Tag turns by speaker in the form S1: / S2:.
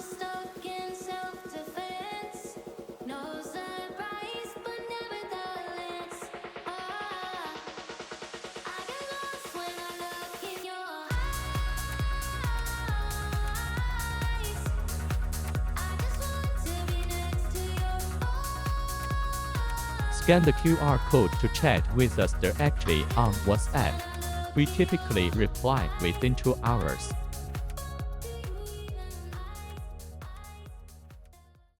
S1: stuck in self-defense. No surprise, but nevertheless. I get lost when I look in your eyes. I just want to be next to your voice.
S2: Scan the QR code to chat with us directly on WhatsApp. We typically reply within 2 hours.